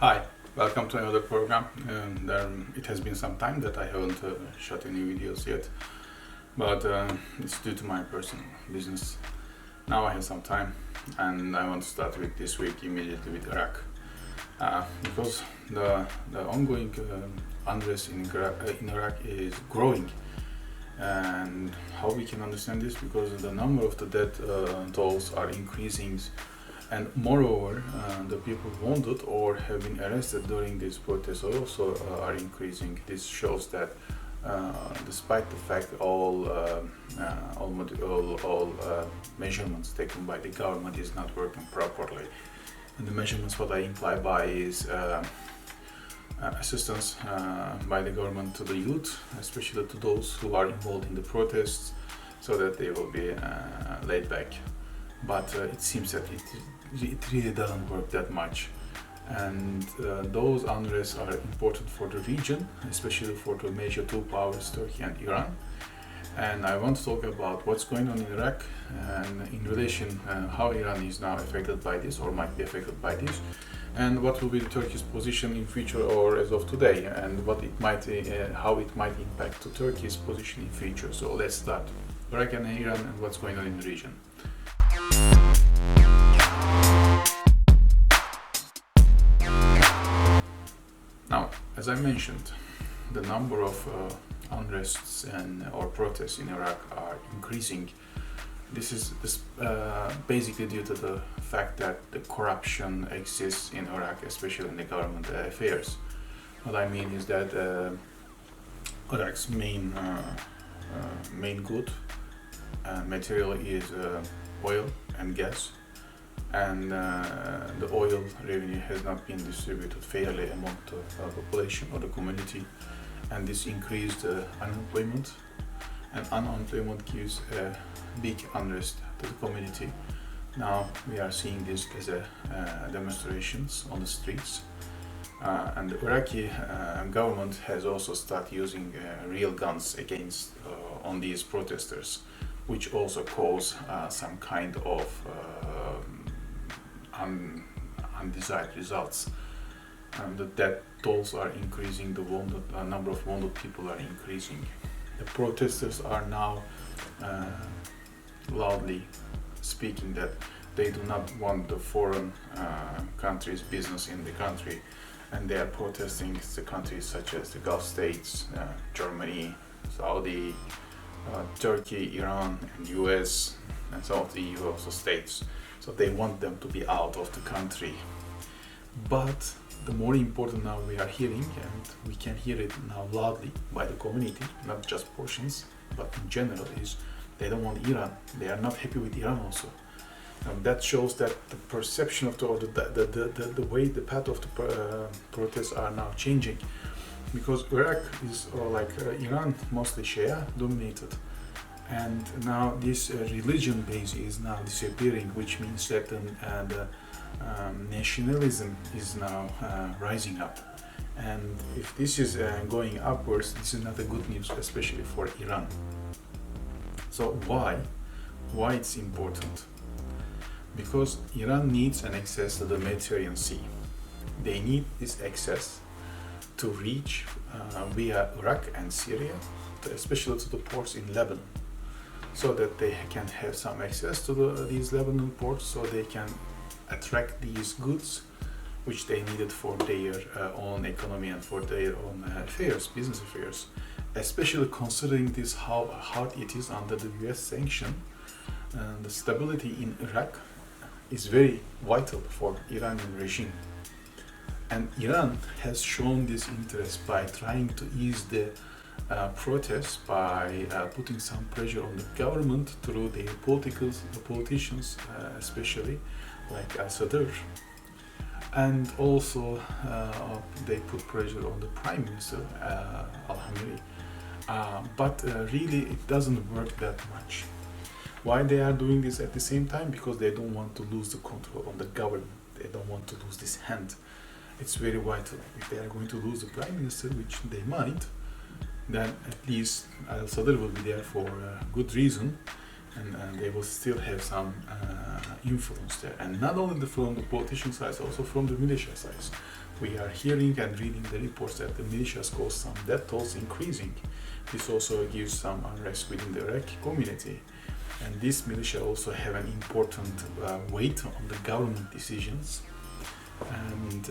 Hi, welcome to another program. And it has been some time that I haven't shot any videos yet, but it's due to my personal business. Now I have some time, and I want to start with this week immediately with Iraq, because the ongoing unrest in Iraq is growing. And how we can understand this? Because the number of the death tolls are increasing, and moreover, the people wounded or have been arrested during these protests also are increasing. This shows that despite the fact all measurements taken by the government is not working properly, and the measurements what I imply by is assistance by the government to the youth, especially to those who are involved in the protests, so that they will be laid back. But it seems that it really doesn't work that much, and those unrests are important for the region, especially for the major two powers, Turkey and Iran. And I want to talk about what's going on in Iraq and in relation how Iran is now affected by this or might be affected by this, and what will be Turkey's position in future or as of today, and what it might how it might impact to Turkey's position in future. So let's start. Iraq and Iran and what's going on in the region. Now, as I mentioned, the number of unrests and or protests in Iraq are increasing. This is basically due to the fact that the corruption exists in Iraq, especially in the government affairs. What I mean is that Iraq's main good material is oil and gas, and the oil revenue has not been distributed fairly among the population or the community, and this increased unemployment, and unemployment gives a big unrest to the community. Now we are seeing this as demonstrations on the streets, and the Iraqi government has also started using real guns against on these protesters, which also cause some kind of undesired results. The death tolls are increasing, the number of wounded people are increasing. The protesters are now loudly speaking that they do not want the foreign countries' business in the country, and they are protesting the countries such as the Gulf states, Germany, Saudi, Turkey, Iran, and US, and some of the EU also states. So they want them to be out of the country. But the more important now we are hearing, and we can hear it now loudly by the community, not just portions, but in general, is they don't want Iran. They are not happy with Iran also. And that shows that the perception of the way, the path of the protests are now changing. Because Iraq is like Iran, mostly Shia dominated, and now this religion base is now disappearing, which means that the nationalism is now rising up. And if this is going upwards, this is not a good news, especially for Iran. So why it's important? Because Iran needs an access to the Mediterranean Sea. They need this access to reach via Iraq and Syria, especially to the ports in Lebanon, so that they can have some access to these Lebanon ports, so they can attract these goods which they needed for their own economy and for their own affairs, business affairs. Especially considering this how hard it is under the US sanction, the stability in Iraq is very vital for Iranian regime. And Iran has shown this interest by trying to ease the protests by putting some pressure on the government through the politicians, especially like Al-Sadr. And also they put pressure on the Prime Minister, Al-Hamiri. But really it doesn't work that much. Why they are doing this at the same time? Because they don't want to lose the control on the government. They don't want to lose this hand. It's very vital. If they are going to lose the Prime Minister, which they might, then at least Al-Sadr will be there for a good reason, and they will still have some influence there. And not only from the politician side, also from the militia side. We are hearing and reading the reports that the militias cause some death tolls increasing. This also gives some unrest within the Iraqi community. And this militia also have an important weight on the government decisions. And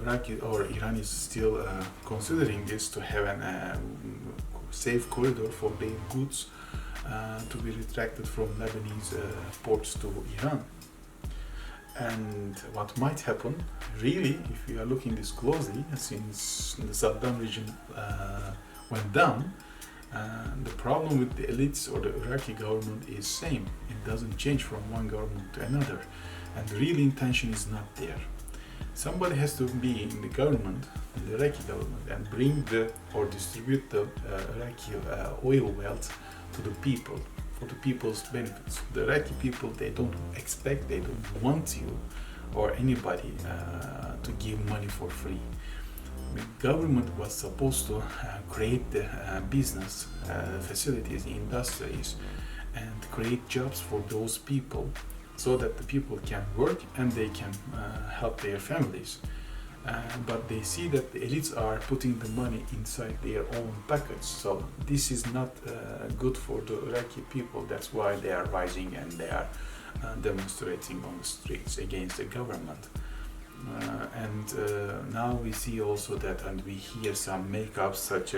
Iran is still considering this to have a safe corridor for their goods to be retracted from Lebanese ports to Iran. And what might happen, really, if we are looking this closely, since the Saddam regime went down, the problem with the elites or the Iraqi government is same. It doesn't change from one government to another, and the real intention is not there. Somebody has to be in the government, in the Iraqi government, and bring or distribute the Iraqi oil wealth to the people, for the people's benefits. The Iraqi people, they don't expect, they don't want you or anybody to give money for free. The government was supposed to create the business facilities, industries, and create jobs for those people so that the people can work and they can help their families. But they see that the elites are putting the money inside their own pockets. So this is not good for the Iraqi people. That's why they are rising and they are demonstrating on the streets against the government. Now we see also that, and we hear some makeups such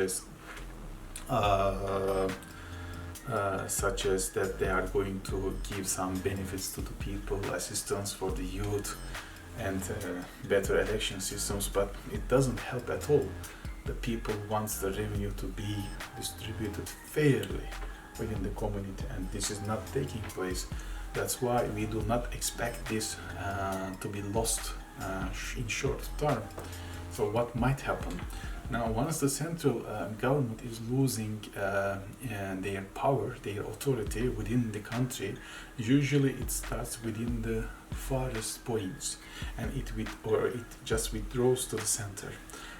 as that they are going to give some benefits to the people, assistance for the youth, and better election systems, but it doesn't help at all. The people want the revenue to be distributed fairly within the community, and this is not taking place. That's why we do not expect this to be lost in short term. So what might happen? Now, once the central government is losing their power, their authority within the country, usually it starts within the farthest points, and it just withdraws to the center.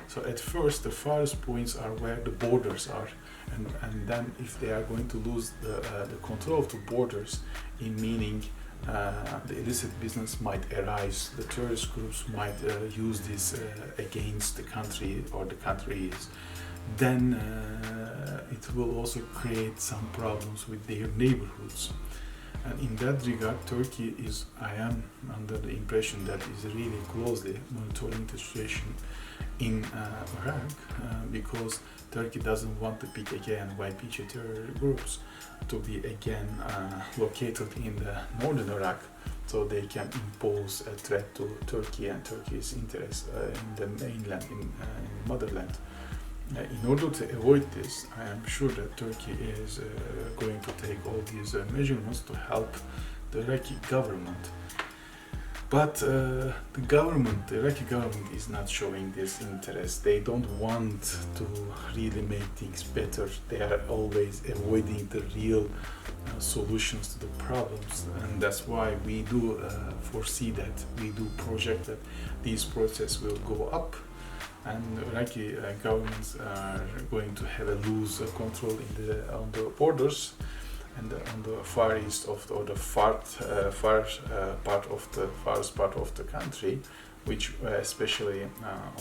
So at first, the farthest points are where the borders are, and then if they are going to lose the control of the borders, in meaning the illicit business might arise, the terrorist groups might use this against the country or the countries, then it will also create some problems with their neighborhoods. And in that regard, Turkey I am under the impression that is really closely monitoring the situation in Iraq, because Turkey doesn't want the PKK and YPG terror groups to be again located in the northern Iraq, so they can impose a threat to Turkey and Turkey's interests in the mainland, in motherland. In order to avoid this, I am sure that Turkey is going to take all these measurements to help the Iraqi government. But the Iraqi government is not showing this interest. They don't want to really make things better. They are always avoiding the real solutions to the problems. And that's why we do foresee that, we do project that these protests will go up, and Iraqi governments are going to have a loose control on the borders and on the far east or the farthest part of the country, which especially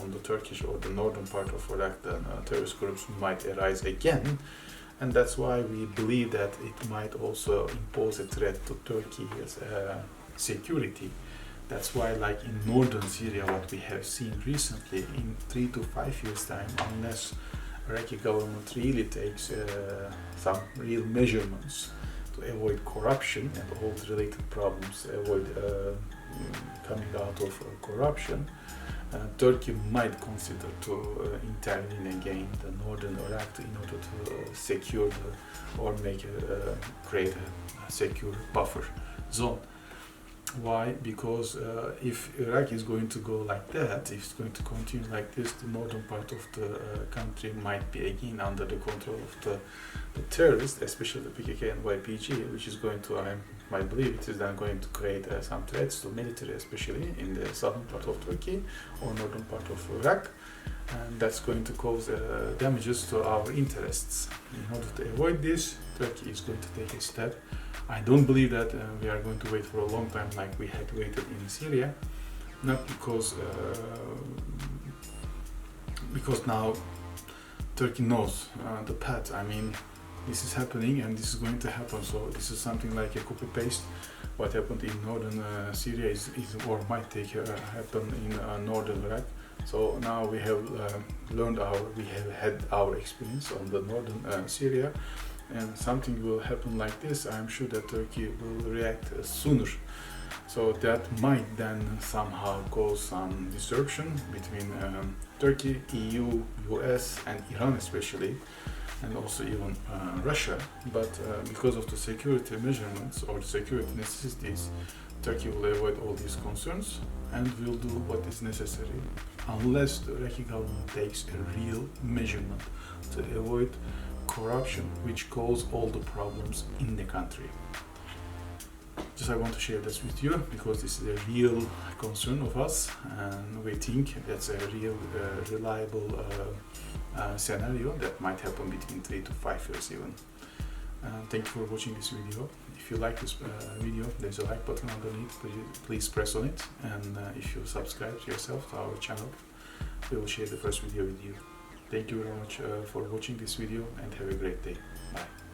on the Turkish or the northern part of Iraq, the terrorist groups might arise again, and that's why we believe that it might also impose a threat to Turkey's security. That's why, like in northern Syria, what we have seen recently, in 3 to 5 years' time, unless Iraqi government really takes some real measurements to avoid corruption and all the related problems, avoid coming out of corruption, Turkey might consider to intervene again the northern Iraq in order to secure or create a secure buffer zone. Why? Because if Iraq is going to go like that, if it's going to continue like this, the northern part of the country might be again under the control of the terrorists, especially the PKK and YPG, which is going to, I believe it is then going to create some threats to military, especially in the southern part of Turkey or northern part of Iraq, and that's going to cause damages to our interests. In order to avoid this, Turkey is going to take a step. I don't believe that we are going to wait for a long time like we had waited in Syria, not because because now Turkey knows the path. I mean, this is happening and this is going to happen, so this is something like a copy paste. What happened in northern Syria is or might happen in northern Iraq. So now we have we have had our experience on the northern Syria, and something will happen like this. I'm sure that Turkey will react sooner. So that might then somehow cause some disruption between Turkey, EU, US, and Iran especially, and also even Russia. But because of the security measurements or the security necessities, Turkey will avoid all these concerns and will do what is necessary, unless the Iraqi government takes a real measurement to avoid corruption, which causes all the problems in the country. Just I want to share this with you because this is a real concern of us, and we think that's a real reliable scenario that might happen between 3 to 5 years even. Thank you for watching this video. If you like this video, there's a like button underneath. Please press on it, and if you subscribe yourself to our channel, we will share the first video with you. Thank you very much for watching this video, and have a great day. Bye.